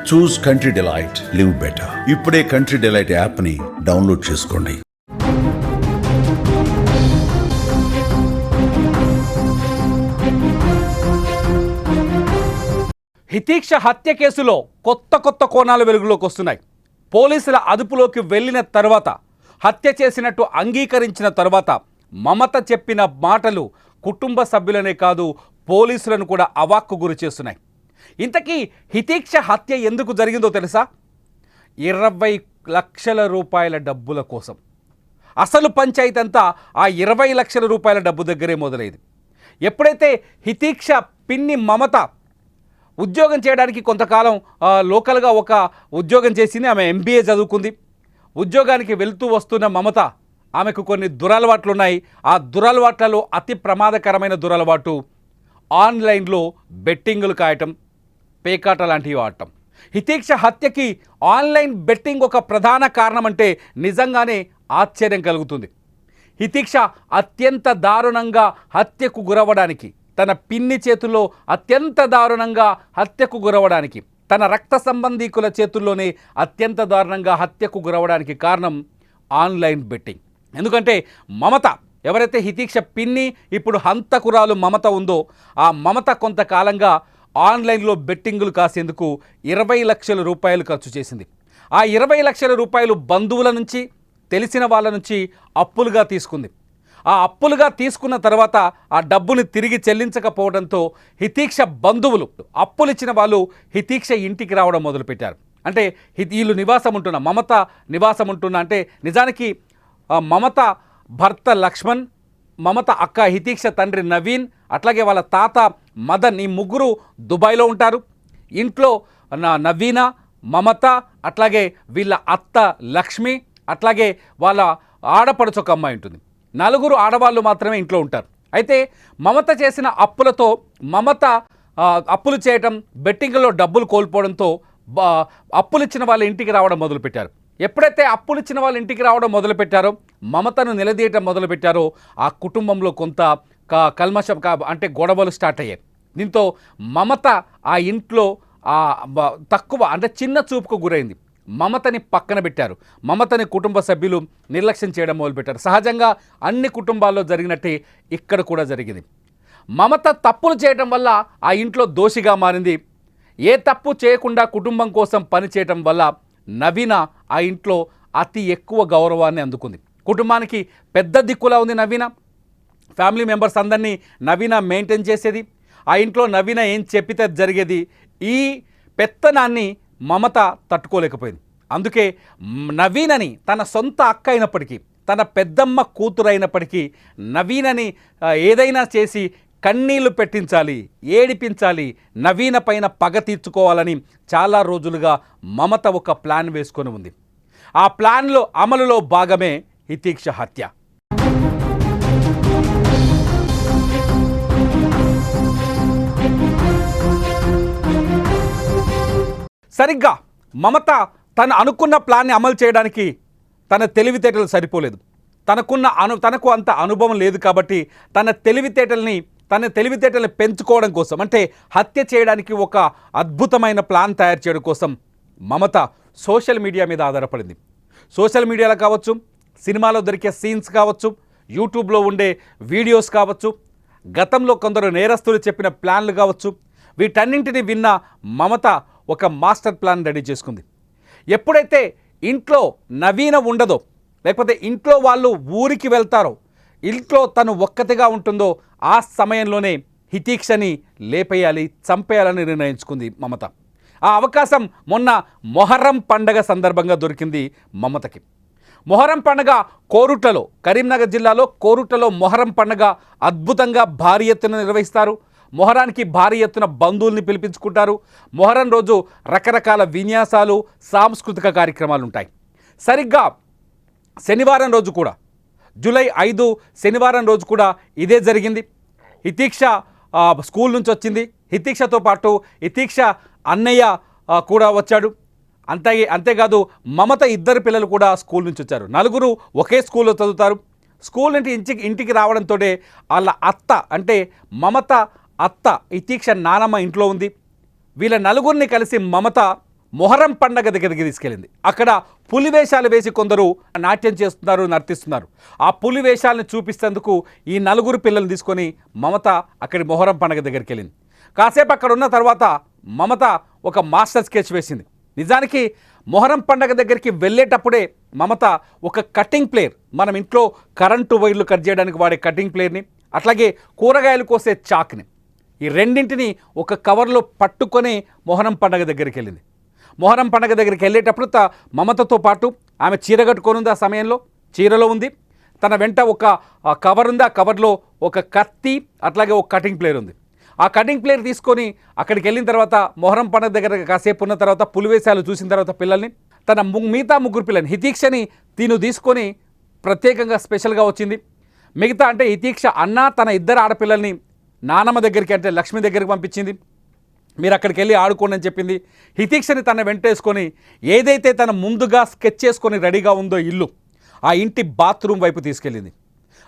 చూస్ country delight, live better. ఇప్పుడే country delight యాప్ని download చేసుకోండి. హితీక్ష హత్య కేసులో కొత్త కోణాలు వెలుగులోకి వస్తున్నాయి. పోలీసుల అదుపులోకి వెళ్ళిన తర్వాత, హత్య చేసినట్టు అంగీకరించిన తర్వాత మమత చెప్పిన మాటలు కుటుంబ సభ్యులనే కాదు పోలీసులను కూడా అవాక్కు గురి చేస్తున్నాయి. ఇంతకీ హితీక్ష హత్య ఎందుకు జరిగిందో తెలుసా? 20 లక్షల రూపాయల డబ్బుల కోసం. అసలు పంచాయతీ అంతా ఆ 20 లక్షల రూపాయల డబ్బు దగ్గరే మొదలైంది. ఎప్పుడైతే హితీక్ష పిన్ని మమత ఉద్యోగం చేయడానికి కొంతకాలం లోకల్గా ఒక ఉద్యోగం చేసింది. ఆమె MBA చదువుకుంది. ఉద్యోగానికి వెళ్తూ వస్తున్న మమత, ఆమెకు కొన్ని దురలవాట్లు ఉన్నాయి. ఆ దురలవాట్లలో అతి ప్రమాదకరమైన దురలవాటు ఆన్లైన్లో బెట్టింగులు కాయటం, పేకాట లాంటివి ఆడటం. హితీక్ష హత్యకి ఆన్లైన్ బెట్టింగ్ ఒక ప్రధాన కారణం అంటే నిజంగానే ఆశ్చర్యం కలుగుతుంది. హితీక్ష అత్యంత దారుణంగా హత్యకు గురవడానికి, తన పిన్ని చేతుల్లో అత్యంత దారుణంగా హత్యకు గురవడానికి, తన రక్త సంబంధీకుల చేతుల్లోనే అత్యంత దారుణంగా హత్యకు గురవడానికి కారణం ఆన్లైన్ బెట్టింగ్. ఎందుకంటే మమత, ఎవరైతే హితీక్ష పిన్ని ఇప్పుడు హంతకురాలు మమత ఉందో, ఆ మమత కొంతకాలంగా ఆన్లైన్లో బెట్టింగులు కాసేందుకు 20 లక్షల రూపాయలు ఖర్చు చేసింది. ఆ 20 లక్షల రూపాయలు బంధువుల నుంచి, తెలిసిన వాళ్ళ నుంచి అప్పులుగా తీసుకుంది. ఆ అప్పులుగా తీసుకున్న తర్వాత ఆ డబ్బుని తిరిగి చెల్లించకపోవడంతో హితీక్ష బంధువులు, అప్పులు ఇచ్చిన వాళ్ళు హితీక్ష ఇంటికి రావడం మొదలుపెట్టారు. అంటే వీళ్ళు నివాసం ఉంటున్న, మమత నివాసం ఉంటున్న, అంటే నిజానికి మమత భర్త లక్ష్మణ్, మమత అక్క హితీక్ష తండ్రి నవీన్, అట్లాగే వాళ్ళ తాత మదన్, ఈ ముగ్గురు దుబాయ్లో ఉంటారు. ఇంట్లో నవీన, మమత, అట్లాగే వీళ్ళ అత్త లక్ష్మి, అట్లాగే వాళ్ళ ఆడపడుచు ఒక అమ్మాయి ఉంటుంది. 4 ఆడవాళ్ళు మాత్రమే ఇంట్లో ఉంటారు. అయితే మమత చేసిన అప్పులతో, మమత అప్పులు చేయటం, బెట్టింగ్లో డబ్బులు కోల్పోవడంతో అప్పులు ఇచ్చిన వాళ్ళ ఇంటికి రావడం మొదలుపెట్టారు. ఎప్పుడైతే అప్పులు ఇచ్చిన వాళ్ళ ఇంటికి రావడం మొదలుపెట్టారో, మమతను నిలదీయటం మొదలుపెట్టారో, ఆ కుటుంబంలో కొంత కల్మషం అంటే గొడవలు స్టార్ట్ అయ్యాయి. దీంతో మమత ఆ ఇంట్లో తక్కువ, అంటే చిన్న చూపుకు గురైంది. మమతని పక్కన పెట్టారు. మమతని కుటుంబ సభ్యులు నిర్లక్ష్యం చేయడం మొదలుపెట్టారు. సహజంగా అన్ని కుటుంబాల్లో జరిగినట్టే ఇక్కడ కూడా జరిగింది. మమత తప్పులు చేయడం వల్ల ఆ ఇంట్లో దోషిగా మారింది. ఏ తప్పు చేయకుండా కుటుంబం కోసం పనిచేయటం వల్ల నవీన ఆ ఇంట్లో అతి ఎక్కువ గౌరవాన్ని అందుకుంది. కుటుంబానికి పెద్ద దిక్కులా ఉంది నవీన. ఫ్యామిలీ మెంబర్స్ అందరినీ నవీన మెయింటైన్ చేసేది. ఆ ఇంట్లో నవీన ఏం చెప్పితే జరిగేది. ఈ పెత్తనాన్ని మమత తట్టుకోలేకపోయింది. అందుకే నవీనని తన సొంత అక్క అయినప్పటికీ, తన పెద్దమ్మ కూతురు అయినప్పటికీ నవీనని ఏదైనా చేసి కన్నీళ్లు పెట్టించాలి, ఏడిపించాలి, నవీన పైన పగ తీర్చుకోవాలని చాలా రోజులుగా మమత ఒక ప్లాన్ వేసుకొని ఉంది. ఆ ప్లాన్లో అమలులో భాగమే హితీక్ష హత్య. సరిగ్గా మమత తను అనుకున్న ప్లాన్ని అమలు చేయడానికి తన తెలివితేటలు సరిపోలేదు. తనకు అంత అనుభవం లేదు కాబట్టి తన తెలివితేటల్ని పెంచుకోవడం కోసం, అంటే హత్య చేయడానికి ఒక అద్భుతమైన ప్లాన్ తయారు చేయడం కోసం మమత సోషల్ మీడియా మీద ఆధారపడింది. సోషల్ మీడియాలో కావచ్చు, సినిమాలో దొరికే సీన్స్ కావచ్చు, యూట్యూబ్లో ఉండే వీడియోస్ కావచ్చు, గతంలో కొందరు నేరస్తులు చెప్పిన ప్లాన్లు కావచ్చు, వీటన్నింటినీ విన్న మమత ఒక మాస్టర్ ప్లాన్ రెడీ చేసుకుంది. ఎప్పుడైతే ఇంట్లో నవీన ఉండదో, లేకపోతే ఇంట్లో వాళ్ళు ఊరికి వెళ్తారో, ఇంట్లో తను ఒక్కతిగా ఉంటుందో, ఆ సమయంలోనే హితీక్షని లేపేయాలి, చంపేయాలని నిర్ణయించుకుంది మమత. ఆ అవకాశం మొన్న మొహర్రం పండగ సందర్భంగా దొరికింది మమతకి. మొహర్రం పండగ కోరుట్లలో, కరీంనగర్ జిల్లాలో కోరుట్లలో మొహర్రం పండగ అద్భుతంగా భారీ ఎత్తున నిర్వహిస్తారు. మొహరానికి భారీ ఎత్తున బంధువుల్ని పిలిపించుకుంటారు. మొహరం రోజు రకరకాల విన్యాసాలు, సాంస్కృతిక కార్యక్రమాలు ఉంటాయి. సరిగ్గా శనివారం రోజు కూడా, జూలై 5 శనివారం రోజు కూడా ఇదే జరిగింది. హితీక్ష స్కూల్ నుంచి వచ్చింది. హితీక్షతో పాటు హితీక్ష అన్నయ్య కూడా వచ్చాడు. అంతేకాదు మమత ఇద్దరు పిల్లలు కూడా స్కూల్ నుంచి వచ్చారు. 4 ఒకే స్కూల్లో చదువుతారు. స్కూల్ నుండి ఇంటికి రావడంతో వాళ్ళ అత్త, అంటే మమత అత్త హితీక్ష నానమ్మ ఇంట్లో ఉంది. వీళ్ళ 4 కలిసి మమత మొహరం పండగ దగ్గరికి తీసుకెళ్ళింది. అక్కడ పులి వేషాలు వేసి కొందరు నాట్యం చేస్తున్నారు, నర్తిస్తున్నారు. ఆ పులి వేషాలను చూపిస్తేందుకు ఈ నలుగురు పిల్లల్ని తీసుకొని మమత అక్కడి మొహరం పండగ దగ్గరికి వెళ్ళింది. కాసేపు అక్కడ ఉన్న తర్వాత మమత ఒక మాస్టర్ స్కెచ్ వేసింది. నిజానికి మొహరం పండగ దగ్గరికి వెళ్ళేటప్పుడే మమత ఒక కటింగ్ ప్లేయర్, మనం ఇంట్లో కరెంటు వైర్లు కట్ చేయడానికి వాడే కటింగ్ ప్లేయర్ని, అట్లాగే కూరగాయలు కోసే చాక్ని, ఈ రెండింటిని ఒక కవర్లో పట్టుకొని మొహరం పండగ దగ్గరికి వెళ్ళింది. మొహరం పండగ దగ్గరికి వెళ్ళేటప్పుడు మమతతో పాటు ఆమె చీర కట్టుకొని ఉంది. ఆ సమయంలో చీరలో ఉంది. తన వెంట ఒక కవర్ ఉంది. ఆ కవర్లో ఒక కత్తి అట్లాగే ఒక కటింగ్ ప్లేయర్ ఉంది. ఆ కటింగ్ ప్లేయర్ తీసుకొని అక్కడికి వెళ్ళిన తర్వాత మొహరం పండగ దగ్గర కాసేపు ఉన్న తర్వాత పులివేశాలు చూసిన తర్వాత పిల్లల్ని, తన మిగతా ముగ్గురు పిల్లల్ని, హితీక్షని తీసుకొని ప్రత్యేకంగా స్పెషల్గా వచ్చింది. మిగతా అంటే హితీక్ష అన్న తన ఇద్దరు ఆడపిల్లల్ని నానమ్మ దగ్గరికి అంటే లక్ష్మి దగ్గరికి పంపించింది. మీరు అక్కడికి వెళ్ళి ఆడుకోండి అని చెప్పింది. హితీక్షని తన వెంటేసుకొని ఏదైతే తన ముందుగా స్కెచ్ చేసుకొని రెడీగా ఉందో ఇల్లు, ఆ ఇంటి బాత్రూమ్ వైపు తీసుకెళ్ళింది.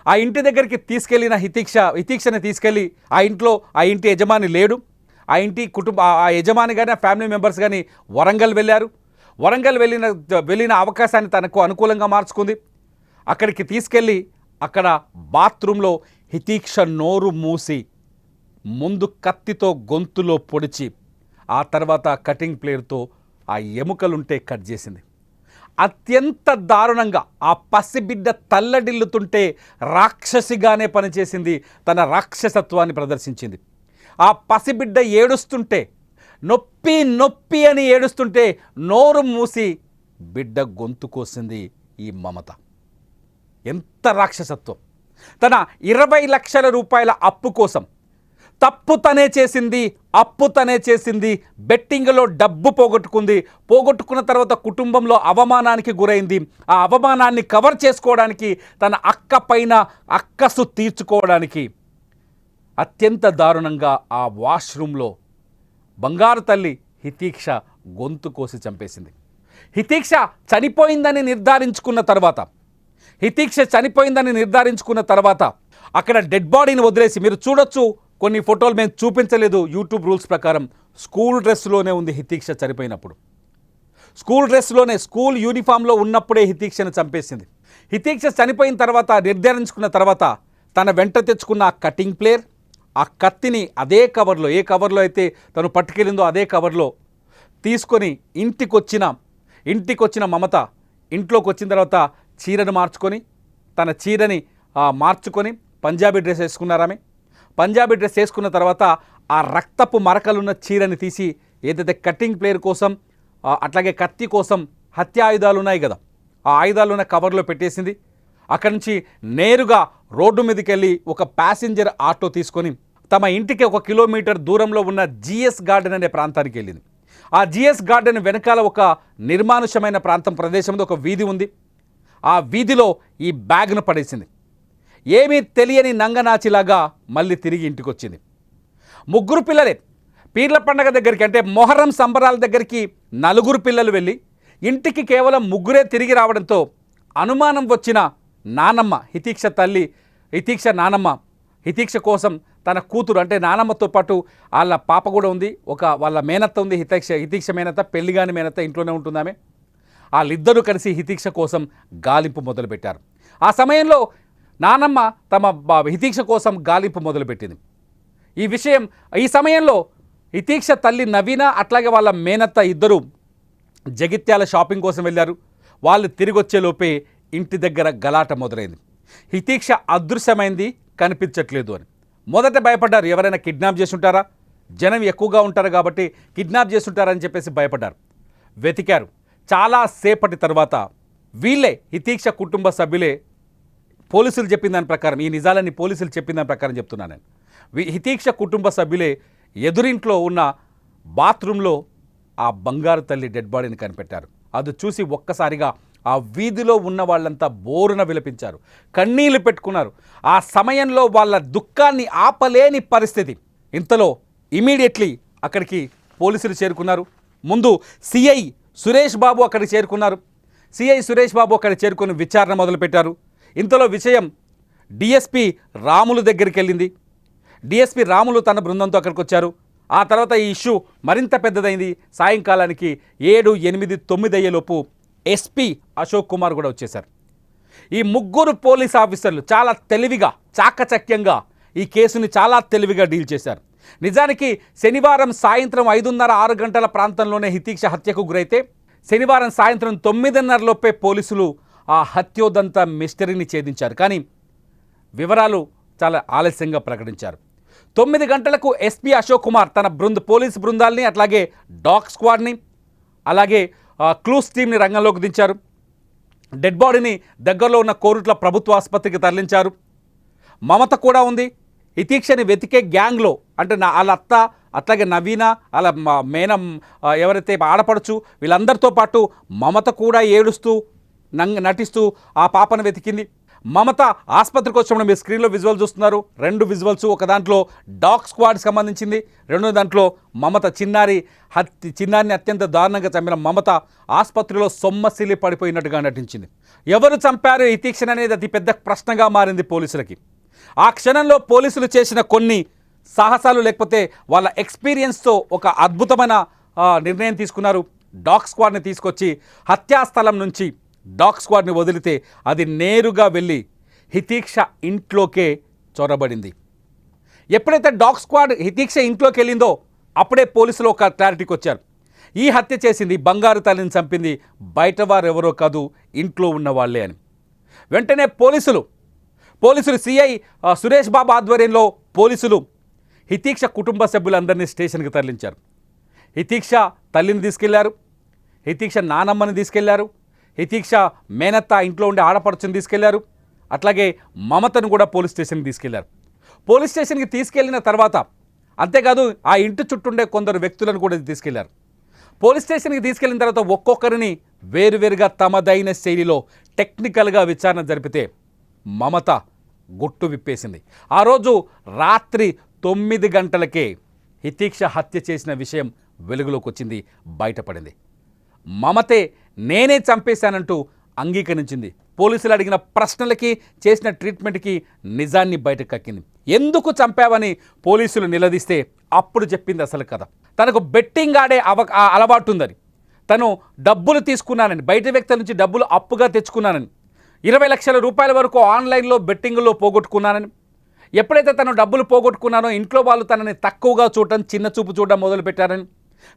ఆ ఇంటి దగ్గరికి తీసుకెళ్ళిన హితీక్షని తీసుకెళ్ళి ఆ ఇంటి యజమాని లేడు. ఆ ఇంటి ఆ యజమాని కానీ ఆ ఫ్యామిలీ మెంబర్స్ కానీ వరంగల్ వెళ్ళారు. వరంగల్ వెళ్ళిన అవకాశాన్ని తనకు అనుకూలంగా మార్చుకుంది. అక్కడికి తీసుకెళ్ళి అక్కడ బాత్రూంలో హితీక్ష నోరు మూసి ముందు కత్తితో గొంతులో పొడిచి ఆ తర్వాత కటింగ్ ప్లేయర్తో ఆ ఎముకలుంటే కట్ చేసింది. అత్యంత దారుణంగా ఆ పసిబిడ్డ తల్లడిల్లుతుంటే రాక్షసిగానే పనిచేసింది. తన రాక్షసత్వాన్ని ప్రదర్శించింది. ఆ పసిబిడ్డ ఏడుస్తుంటే నొప్పి నొప్పి అని ఏడుస్తుంటే నోరు మూసి బిడ్డ గొంతు కోసింది ఈ మమత. ఎంత రాక్షసత్వం! తన 20 లక్షల రూపాయల అప్పు కోసం తప్పు తనే చేసింది, అప్పు తనే చేసింది, బెట్టింగ్లో డబ్బు పోగొట్టుకున్న తర్వాత కుటుంబంలో అవమానానికి గురైంది. ఆ అవమానాన్ని కవర్ చేసుకోవడానికి, తన అక్క పైన అక్కసు తీర్చుకోవడానికి అత్యంత దారుణంగా ఆ వాష్రూమ్లో బంగారు తల్లి హితీక్ష గొంతు కోసి చంపేసింది. హితీక్ష చనిపోయిందని నిర్ధారించుకున్న తర్వాత అక్కడ డెడ్ బాడీని వదిలేసి, మీరు చూడొచ్చు కొన్ని ఫోటోలు మేము చూపించలేదు యూట్యూబ్ రూల్స్ ప్రకారం, స్కూల్ డ్రెస్లోనే ఉంది హితీక్ష చనిపోయినప్పుడు. స్కూల్ డ్రెస్లోనే, స్కూల్ యూనిఫామ్లో ఉన్నప్పుడే హితీక్షను చంపేసింది. హితీక్ష చనిపోయిన తర్వాత నిర్ధారించుకున్న తర్వాత తన వెంట తెచ్చుకున్న ఆ కటింగ్ ప్లేయర్, ఆ కత్తిని అదే కవర్లో, ఏ కవర్లో అయితే తను పట్టుకెళ్ళిందో అదే కవర్లో తీసుకొని ఇంటికి వచ్చిన మమత ఇంట్లోకి వచ్చిన తర్వాత చీరను మార్చుకొని, తన చీరని మార్చుకొని పంజాబీ డ్రెస్ వేసుకున్నారామె. పంజాబీ డ్రెస్ వేసుకున్న తర్వాత ఆ రక్తపు మరకలున్న చీరని తీసి ఏదైతే కటింగ్ ప్లేయర్ కోసం అట్లాగే కత్తి కోసం హత్య ఆయుధాలు ఉన్నాయి కదా, ఆ ఆయుధాలు ఉన్న కవర్లో పెట్టేసింది. అక్కడి నుంచి నేరుగా రోడ్డు మీదకి వెళ్ళి ఒక ప్యాసింజర్ ఆటో తీసుకొని తమ ఇంటికి 1 కిలోమీటర్ దూరంలో ఉన్న జిఎస్ గార్డెన్ అనే ప్రాంతానికి వెళ్ళింది. ఆ జిఎస్ గార్డెన్ వెనకాల ఒక నిర్మానుషమైన ప్రదేశంలో ఒక వీధి ఉంది. ఆ వీధిలో ఈ బ్యాగ్ను పడేసింది. ఏమీ తెలియని నంగనాచిలాగా మళ్ళీ తిరిగి ఇంటికి వచ్చింది. ముగ్గురు పిల్లలే పీర్ల పండగ దగ్గరికి, అంటే మొహరం సంబరాల దగ్గరికి 4 పిల్లలు వెళ్ళి ఇంటికి కేవలం 3 తిరిగి రావడంతో అనుమానం వచ్చిన నానమ్మ, హితీక్ష నానమ్మ హితీక్ష కోసం తన కూతురు, అంటే నానమ్మతో పాటు వాళ్ళ పాప కూడా ఉంది, వాళ్ళ మేనత్త ఉంది, హితీక్ష మేనత్త, పెళ్లిగాని మేనత్త ఇంట్లోనే ఉంటుంది ఆమె. వాళ్ళిద్దరూ కలిసి హితీక్ష కోసం గాలింపు మొదలుపెట్టారు. ఆ సమయంలో నానమ్మ తమ హితీక్ష కోసం గాలింపు మొదలుపెట్టింది. ఈ సమయంలో హితీక్ష తల్లి నవీన అట్లాగే వాళ్ళ మేనత్త ఇద్దరు జగిత్యాల షాపింగ్ కోసం వెళ్ళారు. వాళ్ళు తిరిగి వచ్చేలోపే ఇంటి దగ్గర గలాట మొదలైంది. హితీక్ష అదృశ్యమైంది, కనిపించట్లేదు అని మొదట భయపడ్డారు. ఎవరైనా కిడ్నాప్ చేసి ఉంటారా, జనం ఎక్కువగా ఉంటారు కాబట్టి కిడ్నాప్ చేసి ఉంటారని చెప్పేసి భయపడ్డారు. వెతికారు. చాలా సేపటి తర్వాత వీళ్ళే, హితీక్ష కుటుంబ సభ్యులే, పోలీసులు చెప్పిన దాని ప్రకారం, ఈ నిజాలన్నీ పోలీసులు చెప్పిన దాని ప్రకారం చెప్తున్నాను నేను, హితీక్ష కుటుంబ సభ్యులే ఎదురింట్లో ఉన్న బాత్రూంలో ఆ బంగారు తల్లి డెడ్ బాడీని కనిపెట్టారు. అది చూసి ఒక్కసారిగా ఆ వీధిలో ఉన్న వాళ్ళంతా బోరున విలపించారు, కన్నీళ్లు పెట్టుకున్నారు. ఆ సమయంలో వాళ్ళ దుఃఖాన్ని ఆపలేని పరిస్థితి. ఇంతలో ఇమీడియట్లీ అక్కడికి పోలీసులు చేరుకున్నారు. ముందు సిఐ సురేష్ బాబు అక్కడికి చేరుకున్నారు. సిఐ సురేష్ బాబు అక్కడికి చేరుకొని విచారణ మొదలుపెట్టారు. ఇంతలో విషయం డిఎస్పి రాములు దగ్గరికి వెళ్ళింది. డిఎస్పి రాములు తన బృందంతో అక్కడికి వచ్చారు. ఆ తర్వాత ఈ ఇష్యూ మరింత పెద్దదైంది. సాయంకాలానికి 7, 8, 9 అయ్యేలోపు ఎస్పీ అశోక్ కుమార్ కూడా వచ్చేశారు. ఈ ముగ్గురు పోలీస్ ఆఫీసర్లు చాలా తెలివిగా, చాకచక్యంగా ఈ కేసుని చాలా తెలివిగా డీల్ చేశారు. నిజానికి శనివారం సాయంత్రం 5:30, 6 గంటల ప్రాంతంలోనే హితీక్ష హత్యకు గురైతే శనివారం సాయంత్రం 9:30 లోపే పోలీసులు ఆ హత్యోదంత మిస్టరీని ఛేదించారు. కానీ వివరాలు చాలా ఆలస్యంగా ప్రకటించారు. 9 గంటలకు ఎస్పీ అశోక్ కుమార్ తన పోలీసు బృందాల్ని, అట్లాగే డాగ్ స్క్వాడ్ని, అలాగే క్లూస్ టీమ్ని రంగంలోకి దించారు. డెడ్ బాడీని దగ్గరలో ఉన్న కోరుట్ల ప్రభుత్వ ఆసుపత్రికి తరలించారు. మమత కూడా ఉంది. హితీక్షని వెతికే గ్యాంగ్లో అంటే వాళ్ళ అత్త, అట్లాగే నవీన, అలా మేనం ఎవరైతే ఆడపడుచు, వీళ్ళందరితో పాటు మమత కూడా ఏడుస్తూ నటిస్తూ ఆ పాపను వెతికింది. మమత ఆసుపత్రికి వచ్చినప్పుడు మీరు స్క్రీన్లో విజువల్ చూస్తున్నారు. 2 విజువల్స్, ఒక దాంట్లో డాగ్ స్క్వాడ్కి సంబంధించింది, రెండో దాంట్లో మమత చిన్నారిని అత్యంత దారుణంగా చంపిన మమత ఆసుపత్రిలో సొమ్మసిల్లి పడిపోయినట్టుగా నటించింది. ఎవరు చంపారు హితీక్షణ అనేది అతి పెద్ద ప్రశ్నగా మారింది పోలీసులకి. ఆ క్షణంలో పోలీసులు చేసిన కొన్ని సాహసాలు, లేకపోతే వాళ్ళ ఎక్స్పీరియన్స్తో ఒక అద్భుతమైన నిర్ణయం తీసుకున్నారు. డాగ్ స్క్వాడ్ని తీసుకొచ్చి హత్యాస్థలం నుంచి డాగ్ స్క్వాడ్ని వదిలితే అది నేరుగా వెళ్ళి హితీక్ష ఇంట్లోకే చొరబడింది. ఎప్పుడైతే డాగ్ స్క్వాడ్ హితీక్ష ఇంట్లోకి వెళ్ళిందో అప్పుడే పోలీసులు ఒక క్లారిటీకి వచ్చారు. ఈ హత్య చేసింది, బంగారు తల్లిని చంపింది బయట వారు ఎవరో కాదు, ఇంట్లో ఉన్న వాళ్ళే అని. వెంటనే పోలీసులు సిఐ సురేష్ బాబు ఆధ్వర్యంలో పోలీసులు హితీక్ష కుటుంబ సభ్యులందరినీ స్టేషన్కి తరలించారు. హితీక్ష తల్లిని తీసుకెళ్లారు, హితీక్ష నానమ్మని తీసుకెళ్లారు, హితీక్ష మేనత్త ఇంట్లో ఉండే ఆడపడుచుని తీసుకెళ్లారు, అట్లాగే మమతను కూడా పోలీస్ స్టేషన్కి తీసుకెళ్లారు. పోలీస్ స్టేషన్కి తీసుకెళ్లిన తర్వాత అంతేకాదు ఆ ఇంటి చుట్టూండే కొందరు వ్యక్తులను కూడా తీసుకెళ్లారు. పోలీస్ స్టేషన్కి తీసుకెళ్లిన తర్వాత ఒక్కొక్కరిని వేరువేరుగా తమదైన శైలిలో టెక్నికల్గా విచారణ జరిపితే మమత గుట్టు విప్పేసింది. ఆ రోజు రాత్రి 9 గంటలకే హితీక్ష హత్య చేసిన విషయం వెలుగులోకి వచ్చింది, బయటపడింది. మమతే నేనే చంపేశానంటూ అంగీకరించింది. పోలీసులు అడిగిన ప్రశ్నలకి, చేసిన ట్రీట్మెంట్కి నిజాన్ని బయటకు కక్కింది. ఎందుకు చంపావని పోలీసులు నిలదీస్తే అప్పుడు చెప్పింది అసలు కథ. తనకు బెట్టింగ్ ఆడే అలవాటు ఉందని, తను డబ్బులు తీసుకున్నానని, బయట వ్యక్తుల నుంచి డబ్బులు అప్పుగా తెచ్చుకున్నానని, 20 లక్షల రూపాయల వరకు ఆన్లైన్లో బెట్టింగ్లో పోగొట్టుకున్నానని, ఎప్పుడైతే తను డబ్బులు పోగొట్టుకున్నానో ఇంట్లో వాళ్ళు తనని తక్కువగా చూడటం, చిన్న చూపు చూడడం మొదలుపెట్టారని,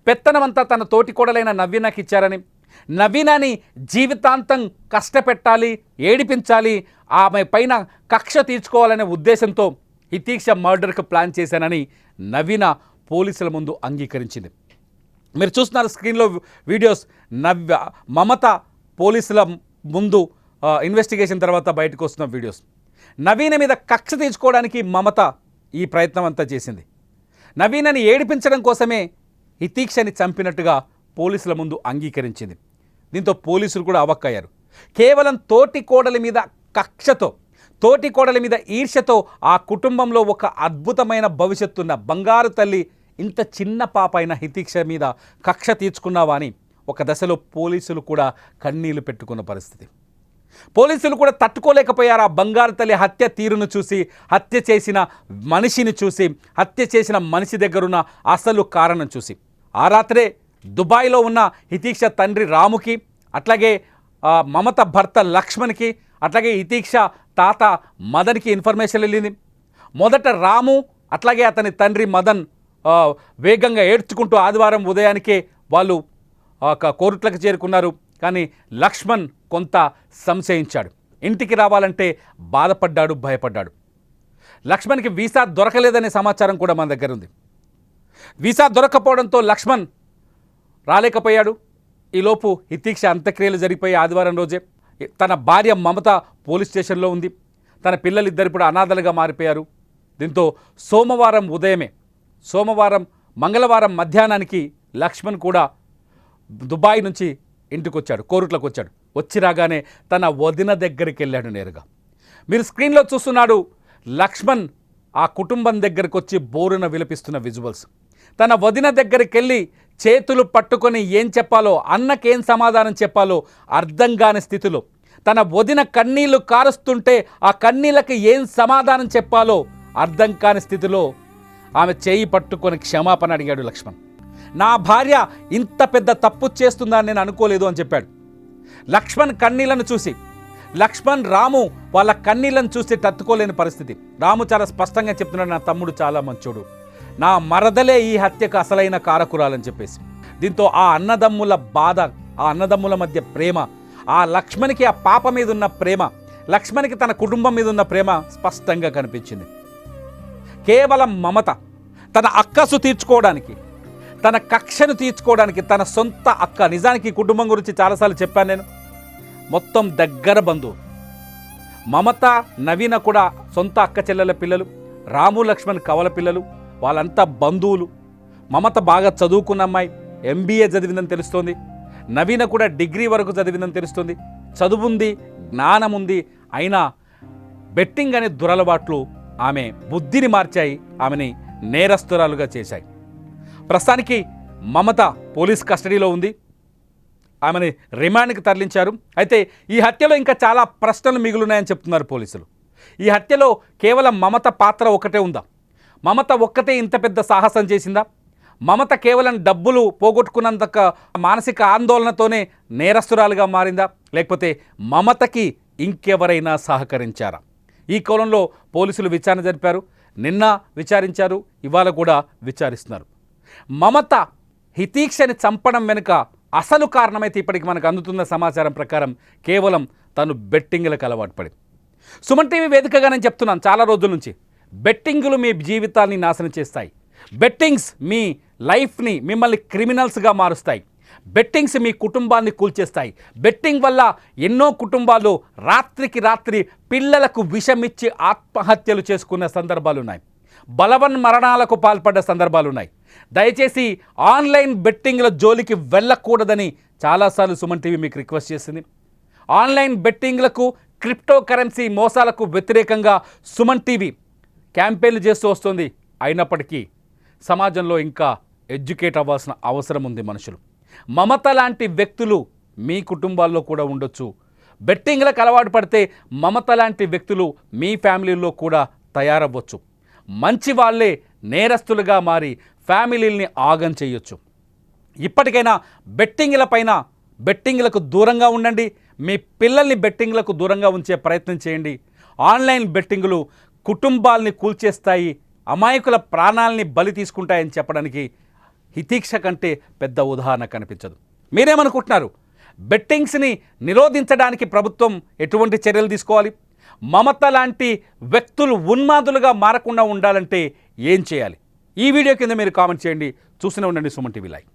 పెత్తనమంతా తన తోటి కోడలైన నవీనకి ఇచ్చారని, నవీనాని జీవితాంతం కష్టపెట్టాలి, ఏడిపించాలి, ఆమె పైన కక్ష తీర్చుకోవాలనే ఉద్దేశంతో హితీక్ష మర్డర్కి ప్లాన్ చేశానని నవీన పోలీసుల ముందు అంగీకరించింది. మీరు చూస్తున్నారు స్క్రీన్లో వీడియోస్. మమత పోలీసుల ముందు ఇన్వెస్టిగేషన్ తర్వాత బయటకు వస్తున్న వీడియోస్. నవీన మీద కక్ష తీర్చుకోవడానికి మమత ఈ ప్రయత్నం అంతా చేసింది. నవీనని ఏడిపించడం కోసమే హితీక్షని చంపినట్టుగా పోలీసుల ముందు అంగీకరించింది. దీంతో పోలీసులు కూడా అవాక్కయ్యారు. కేవలం తోటి కోడలి మీద కక్షతో, తోటి కోడలి మీద ఈర్ష్యతో ఆ కుటుంబంలో ఒక అద్భుతమైన భవిష్యత్తున్న బంగారు తల్లి ఇంత చిన్న పాప అయిన హితీక్ష మీద కక్ష తీర్చుకున్నావా అని ఒక దశలో పోలీసులు కూడా కన్నీళ్లు పెట్టుకున్న పరిస్థితి. పోలీసులు కూడా తట్టుకోలేకపోయారు. ఆ బంగారు తల్లి హత్య తీరును చూసి, హత్య చేసిన మనిషిని చూసి, హత్య చేసిన మనిషి దగ్గరున్న అసలు కారణం చూసి. ఆ రాత్రే దుబాయ్లో ఉన్న హితీక్ష తండ్రి రాముకి, అట్లాగే మమత భర్త లక్ష్మణ్కి, అట్లాగే హితీక్ష తాత మదన్కి ఇన్ఫర్మేషన్ వెళ్ళింది. మొదట రాము అట్లాగే అతని తండ్రి మదన్ వేగంగా ఏడ్చుకుంటూ ఆదివారం ఉదయానికే వాళ్ళు కోరుట్లకు చేరుకున్నారు. కానీ లక్ష్మణ్ కొంత సంశయించాడు. ఇంటికి రావాలంటే బాధపడ్డాడు, భయపడ్డాడు. లక్ష్మణ్కి వీసా దొరకలేదనే సమాచారం కూడా మన దగ్గర ఉంది. వీసా దొరకపోవడంతో లక్ష్మణ్ రాలేకపోయాడు. ఈలోపు హితీక్ష అంత్యక్రియలు జరిగిపోయి ఆదివారం రోజే తన భార్య మమత పోలీస్ స్టేషన్లో ఉంది. తన పిల్లలిద్దరు ఇప్పుడు అనాథలుగా మారిపోయారు. దీంతో మంగళవారం మధ్యాహ్నానికి లక్ష్మణ్ కూడా దుబాయ్ నుంచి ఇంటికి వచ్చాడు, కోరుట్లకు వచ్చాడు. వచ్చి రాగానే తన వదిన దగ్గరికి వెళ్ళాడు నేరుగా. మీరు స్క్రీన్లో చూస్తున్నాడు లక్ష్మణ్ ఆ కుటుంబం దగ్గరికి వచ్చి బోరున విలపిస్తున్న విజువల్స్. తన వదిన దగ్గరికి వెళ్ళి చేతులు పట్టుకొని ఏం చెప్పాలో, అన్నకేం సమాధానం చెప్పాలో అర్థం కాని స్థితిలో, తన వదిన కన్నీళ్లు కారుస్తుంటే ఆ కన్నీళ్ళకి ఏం సమాధానం చెప్పాలో అర్థం కాని స్థితిలో ఆమె చేయి పట్టుకొని క్షమాపణ అడిగాడు లక్ష్మణ్. నా భార్య ఇంత పెద్ద తప్పు చేస్తుందని నేను అనుకోలేదు అని చెప్పాడు. లక్ష్మణ్ కన్నీళ్లను చూసి రాము వాళ్ళ కన్నీళ్లను చూసి తట్టుకోలేని పరిస్థితి. రాము చాలా స్పష్టంగా చెప్తున్నాడు, నా తమ్ముడు చాలా మంచోడు, నా మరదలే ఈ హత్యకు అసలైన కారకురాలని చెప్పేసి. దీంతో ఆ అన్నదమ్ముల బాధ, ఆ అన్నదమ్ముల మధ్య ప్రేమ, ఆ లక్ష్మణ్కి ఆ పాప మీద ఉన్న ప్రేమ, లక్ష్మణ్కి తన కుటుంబం మీద ఉన్న ప్రేమ స్పష్టంగా కనిపించింది. కేవలం మమత తన అక్కసు తీర్చుకోవడానికి, తన కక్షను తీర్చుకోవడానికి, తన సొంత అక్క, నిజానికి ఈ కుటుంబం గురించి చాలాసార్లు చెప్పాను నేను, మొత్తం దగ్గర బంధువు. మమత నవీన కూడా సొంత అక్క చెల్లెల పిల్లలు, రాము లక్ష్మణ్ కవల పిల్లలు, వాళ్ళంతా బంధువులు. మమత బాగా చదువుకున్న అమ్మాయి, MBA చదివిందని తెలుస్తోంది. నవీన కూడా డిగ్రీ వరకు చదివిందని తెలుస్తుంది. చదువుంది, జ్ఞానం ఉంది, అయినా బెట్టింగ్ అనే దురలవాట్లు ఆమె బుద్ధిని మార్చాయి, ఆమెని నేరస్తురాలుగా చేశాయి. ప్రస్తుతానికి మమత పోలీస్ కస్టడీలో ఉంది, ఆమెని రిమాండ్కి తరలించారు. అయితే ఈ హత్యలో ఇంకా చాలా ప్రశ్నలు మిగులున్నాయని చెప్తున్నారు పోలీసులు. ఈ హత్యలో కేవలం మమత పాత్ర ఒకటే ఉందా? మమత ఒక్కతే ఇంత పెద్ద సాహసం చేసిందా? మమత కేవలం డబ్బులు పోగొట్టుకున్నంత మానసిక ఆందోళనతోనే నేరస్తురాలుగా మారిందా? లేకపోతే మమతకి ఇంకెవరైనా సహకరించారా? ఈ కోణంలో పోలీసులు విచారణ జరిపారు. నిన్న విచారించారు, ఇవాళ కూడా విచారిస్తున్నారు. మమత హితీక్షని చంపడం వెనుక అసలు కారణమైతే ఇప్పటికి మనకు అందుతున్న సమాచారం ప్రకారం కేవలం తను బెట్టింగ్లకు అలవాటు పడింది. సుమన్ టీవీ వేదికగా నేను చెప్తున్నాను చాలా రోజుల నుంచి, బెట్టింగులు మీ జీవితాన్ని నాశనం చేస్తాయి. బెట్టింగ్స్ మీ లైఫ్ని, మిమ్మల్ని క్రిమినల్స్గా మారుస్తాయి. బెట్టింగ్స్ మీ కుటుంబాన్ని కూల్చేస్తాయి. బెట్టింగ్ వల్ల ఎన్నో కుటుంబాలు రాత్రికి రాత్రి పిల్లలకు విషమిచ్చి ఆత్మహత్యలు చేసుకున్న సందర్భాలు ఉన్నాయి. బలవన్ మరణాలకు పాల్పడ్డ సందర్భాలు ఉన్నాయి. దయచేసి ఆన్లైన్ బెట్టింగ్ల జోలికి వెళ్ళకూడదని చాలాసార్లు సుమన్ టీవీ మీకు రిక్వెస్ట్ చేసింది. ఆన్లైన్ బెట్టింగ్లకు, క్రిప్టో కరెన్సీ మోసాలకు వ్యతిరేకంగా సుమన్ టీవీ క్యాంపెయిన్లు చేస్తూ వస్తుంది. అయినప్పటికీ సమాజంలో ఇంకా ఎడ్యుకేట్ అవ్వాల్సిన అవసరం ఉంది మనుషులు. మమత లాంటి వ్యక్తులు మీ కుటుంబాల్లో కూడా ఉండొచ్చు. బెట్టింగ్లకు అలవాటు పడితే మమత లాంటి వ్యక్తులు మీ ఫ్యామిలీల్లో కూడా తయారవ్వచ్చు. మంచి వాళ్ళే నేరస్తులుగా మారి ఫ్యామిలీల్ని ఆగం చేయొచ్చు. ఇప్పటికైనా బెట్టింగ్లకు దూరంగా ఉండండి. మీ పిల్లల్ని బెట్టింగ్లకు దూరంగా ఉంచే ప్రయత్నం చేయండి. ఆన్లైన్ బెట్టింగులు కుటుంబాల్ని కూల్చేస్తాయి, అమాయకుల ప్రాణాలని బలి తీసుకుంటాయని చెప్పడానికి హితీక్ష కంటే పెద్ద ఉదాహరణ కనిపించదు. మీరేమనుకుంటున్నారు? బెట్టింగ్స్ని నిరోధించడానికి ప్రభుత్వం ఎటువంటి చర్యలు తీసుకోవాలి? మమత లాంటి వ్యక్తులు ఉన్మాదులుగా మారకుండా ఉండాలంటే ఏం చేయాలి? ఈ వీడియో కింద మీరు కామెంట్ చేయండి. చూస్తూనే ఉండండి సుమన్ టీవీ లైవ్.